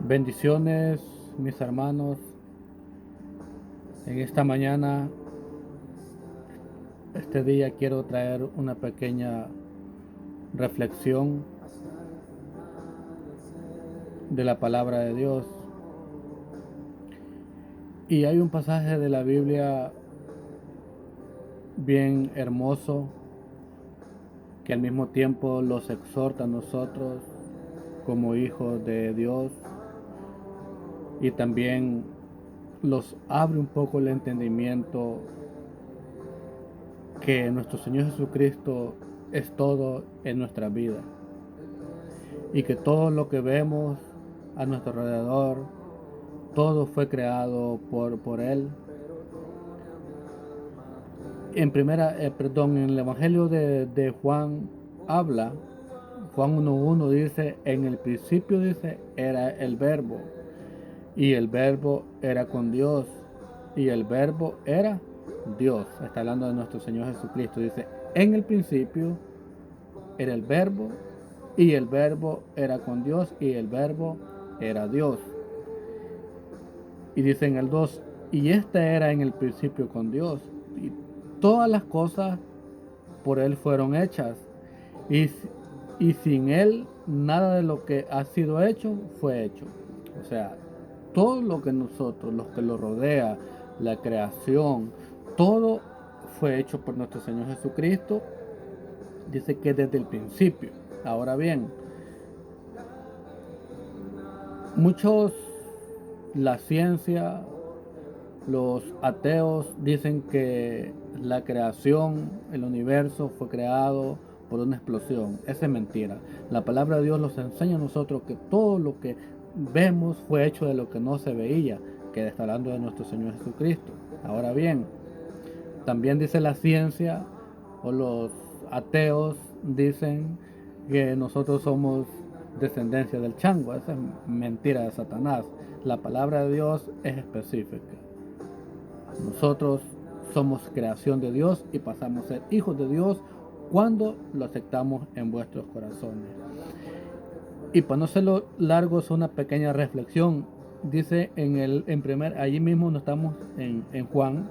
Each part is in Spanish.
Bendiciones, mis hermanos. En esta mañana, este día, quiero traer una pequeña reflexión de la palabra de Dios. Y hay un pasaje de la Biblia bien hermoso que al mismo tiempo los exhorta a nosotros como hijos de Dios y también los abre un poco el entendimiento que nuestro Señor Jesucristo es todo en nuestra vida y que todo lo que vemos a nuestro alrededor, todo fue creado por Él. En el Evangelio de Juan habla, Juan 1:1 dice, en el principio dice, era el verbo, y el verbo era con Dios, y el verbo era Dios. Está hablando de nuestro Señor Jesucristo. Dice, en el principio era el verbo, y el verbo era con Dios, y el verbo era Dios. Y dice en el 2, y este era en el principio con Dios, y todas las cosas por Él fueron hechas, y, y sin Él nada de lo que ha sido hecho fue hecho. O sea, todo lo que nosotros, los que lo rodea, la creación, todo fue hecho por nuestro Señor Jesucristo. Dice que desde el principio. Ahora bien, muchos, la ciencia, los ateos dicen que la creación, el universo fue creado por una explosión. Esa es mentira. La palabra de Dios nos enseña a nosotros que todo lo que vemos fue hecho de lo que no se veía, que está hablando de nuestro Señor Jesucristo. Ahora bien, también dice la ciencia o los ateos dicen que nosotros somos descendencia del chango. Esa es mentira de Satanás. La palabra de Dios es específica. Nosotros somos creación de Dios y pasamos a ser hijos de Dios cuando lo aceptamos en vuestros corazones. Y para no hacerlo largo, es una pequeña reflexión. Dice allí mismo no estamos en Juan,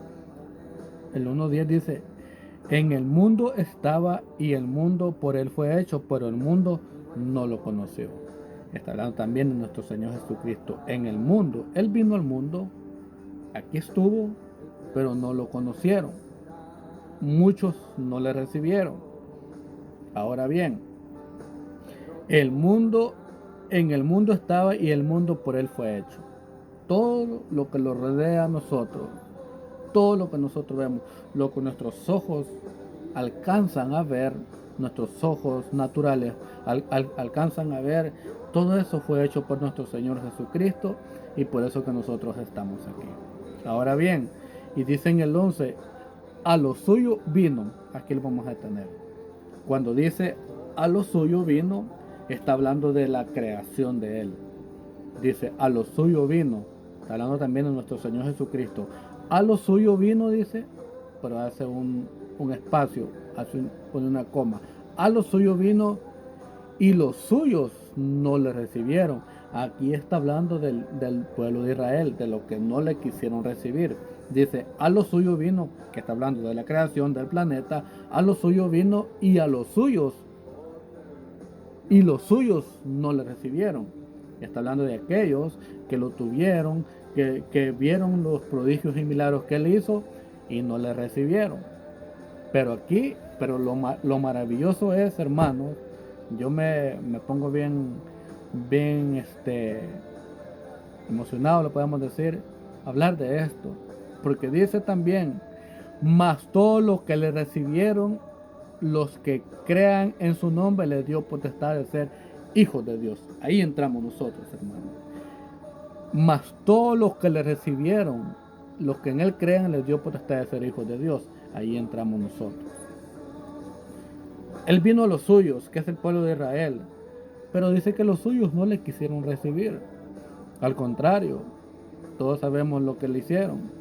el 1:10 dice, en el mundo estaba y el mundo por él fue hecho, pero el mundo no lo conoció. Está hablando también de nuestro Señor Jesucristo. En el mundo, Él vino al mundo, aquí estuvo, pero no lo conocieron. Muchos no le recibieron. Ahora bien, el mundo, en el mundo estaba y el mundo por él fue hecho. Todo lo que lo rodea a nosotros, todo lo que nosotros vemos, lo que nuestros ojos alcanzan a ver, nuestros ojos naturales alcanzan a ver, todo eso fue hecho por nuestro Señor Jesucristo y por eso que nosotros estamos aquí. Ahora bien, y dice en el 11, a lo suyo vino, aquí lo vamos a detener. Cuando dice a lo suyo vino, está hablando de la creación de Él. Dice a lo suyo vino, está hablando también de nuestro Señor Jesucristo. A lo suyo vino, dice, pero hace un espacio, pone una coma. A lo suyo vino y los suyos no le recibieron. Aquí está hablando del pueblo de Israel, de lo que no le quisieron recibir. Dice, a lo suyo vino, que está hablando de la creación del planeta, a lo suyo vino y a los suyos no le recibieron. Está hablando de aquellos que lo tuvieron, que vieron los prodigios y milagros que él hizo y no le recibieron. Pero lo maravilloso es, hermanos, yo me pongo bien emocionado, lo podemos decir, hablar de esto, porque dice también, mas todos los que le recibieron, los que crean en su nombre, les dio potestad de ser hijos de Dios. Ahí entramos nosotros, hermanos. Mas todos los que le recibieron, los que en él crean, les dio potestad de ser hijos de Dios. Ahí entramos nosotros. Él vino a los suyos, que es el pueblo de Israel, pero dice que los suyos no le quisieron recibir. Al contrario, todos sabemos lo que le hicieron,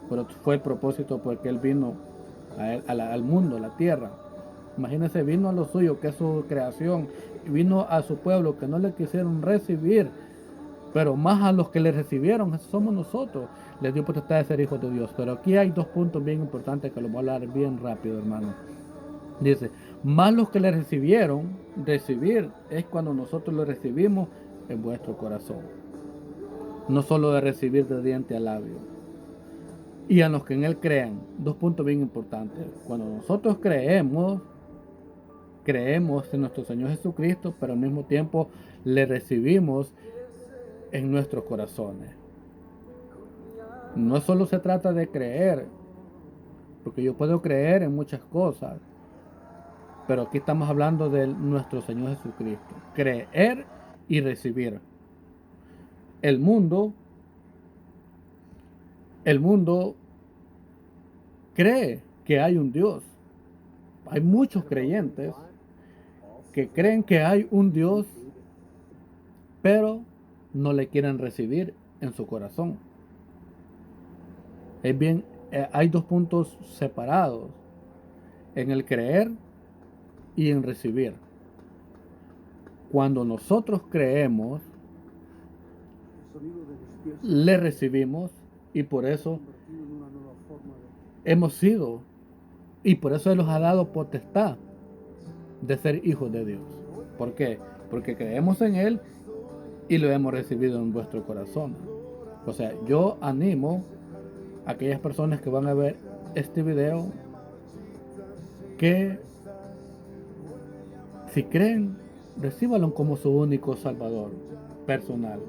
pero fue el propósito porque él vino al mundo, a la tierra. Imagínense, vino a los suyos, que es su creación, y vino a su pueblo que no le quisieron recibir. pero más a los que le recibieron, esos somos nosotros, les dio potestad de ser hijos de Dios. Pero aquí hay dos puntos bien importantes que los voy a hablar bien rápido, hermano. Dice, más los que le recibieron, recibir es cuando nosotros lo recibimos en vuestro corazón. No solo de recibir de diente a labio. Y a los que en él crean, dos puntos bien importantes. Cuando nosotros creemos en nuestro Señor Jesucristo, pero al mismo tiempo le recibimos en nuestros corazones. No solo se trata de creer, porque yo puedo creer en muchas cosas, pero aquí estamos hablando de nuestro Señor Jesucristo. Creer y recibir. El mundo cree que hay un Dios. Hay muchos creyentes que creen que hay un Dios, pero no le quieren recibir en su corazón. Es bien, hay dos puntos separados en el creer y en recibir. Cuando nosotros creemos, le recibimos y por eso hemos sido, y por eso Él nos ha dado potestad de ser hijos de Dios. ¿Por qué? Porque creemos en Él y lo hemos recibido en vuestro corazón. O sea, yo animo a aquellas personas que van a ver este video que si creen, recíbanlo como su único salvador personal.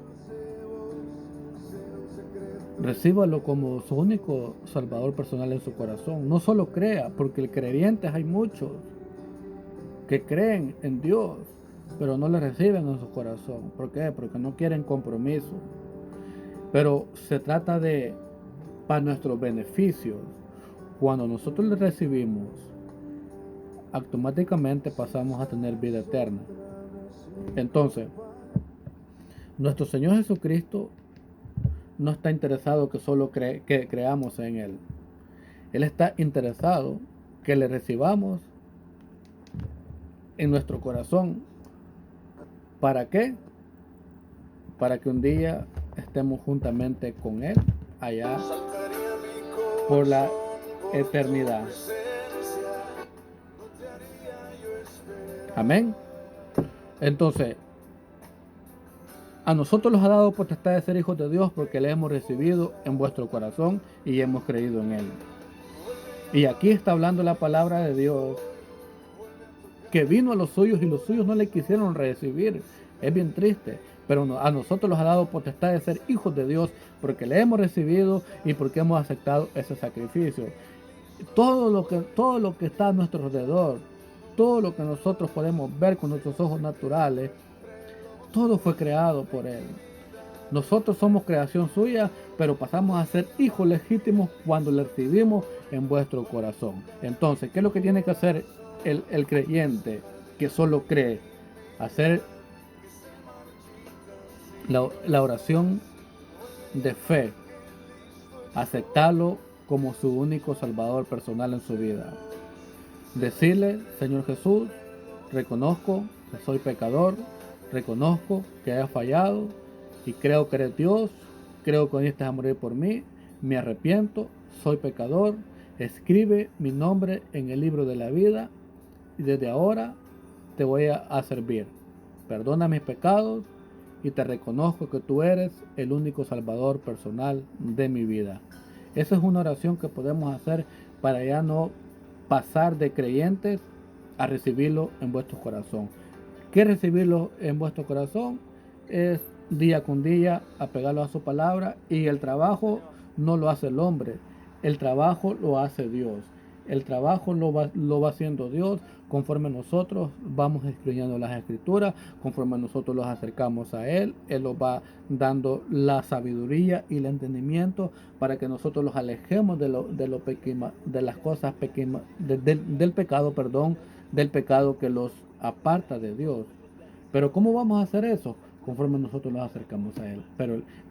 Recíbalo como su único salvador personal en su corazón. No solo crea, porque el creyentes hay muchos que creen en Dios, pero no le reciben en su corazón. ¿Por qué? Porque no quieren compromiso. Pero se trata de, para nuestros beneficios, cuando nosotros le recibimos, automáticamente pasamos a tener vida eterna. Entonces, nuestro Señor Jesucristo no está interesado que solo que creamos en Él. Él está interesado que le recibamos en nuestro corazón. ¿Para qué? Para que un día estemos juntamente con Él allá por la eternidad. Amén. Entonces, a nosotros nos ha dado potestad de ser hijos de Dios porque le hemos recibido en vuestro corazón y hemos creído en Él. Y aquí está hablando la palabra de Dios, que vino a los suyos y los suyos no le quisieron recibir. Es bien triste, pero a nosotros nos ha dado potestad de ser hijos de Dios porque le hemos recibido y porque hemos aceptado ese sacrificio. Todo lo que está a nuestro alrededor, todo lo que nosotros podemos ver con nuestros ojos naturales, todo fue creado por Él. Nosotros somos creación suya, pero pasamos a ser hijos legítimos cuando le recibimos en vuestro corazón. Entonces, ¿qué es lo que tiene que hacer el creyente que solo cree? Hacer la oración de fe, aceptarlo como su único salvador personal en su vida. Decirle, Señor Jesús, reconozco que soy pecador, reconozco que he fallado y creo que eres Dios, creo que viniste a morir por mí, me arrepiento, soy pecador, escribe mi nombre en el libro de la vida y desde ahora te voy a servir. Perdona mis pecados y te reconozco que tú eres el único salvador personal de mi vida. Esa es una oración que podemos hacer para ya no pasar de creyentes a recibirlo en vuestro corazón. ¿Qué recibirlo en vuestro corazón? Es día con día apegarlo a su palabra, y el trabajo no lo hace el hombre, el trabajo lo hace Dios. El trabajo lo va haciendo Dios conforme nosotros vamos escribiendo las escrituras, conforme nosotros los acercamos a Él. Él nos va dando la sabiduría y el entendimiento para que nosotros los alejemos de las cosas pequeñas, del pecado, perdón, del pecado que los aparta de Dios. Pero ¿cómo vamos a hacer eso? Conforme nosotros nos acercamos a Él.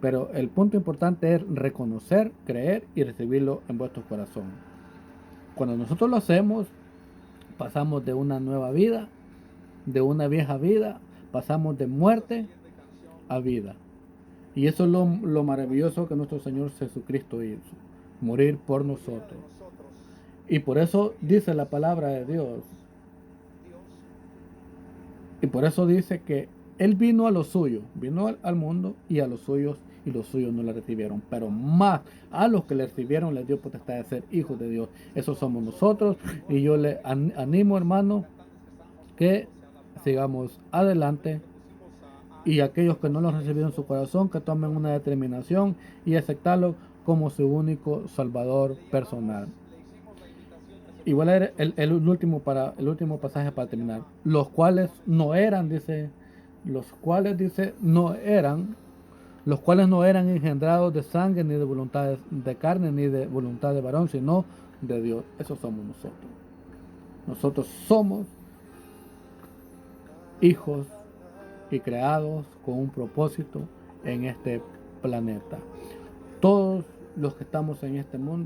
Pero el punto importante es reconocer, creer y recibirlo en vuestro corazón. Cuando nosotros lo hacemos, pasamos de una nueva vida, de una vieja vida, pasamos de muerte a vida. Y eso es lo maravilloso que nuestro Señor Jesucristo hizo, morir por nosotros. Y por eso dice la palabra de Dios. Y por eso dice que Él vino a los suyos, vino al mundo y a los suyos no le recibieron. Pero más a los que le recibieron les dio potestad de ser hijos de Dios. Esos somos nosotros. Y yo le animo, hermano, que sigamos adelante. Y aquellos que no lo han recibido en su corazón, que tomen una determinación y aceptarlo como su único Salvador personal. Y voy a leer el último pasaje para terminar. Los cuales no eran, dice, los cuales no eran engendrados de sangre, ni de voluntad de carne, ni de voluntad de varón, sino de Dios. Esos somos nosotros. Nosotros somos hijos y creados con un propósito en este planeta. Todos los que estamos en este mundo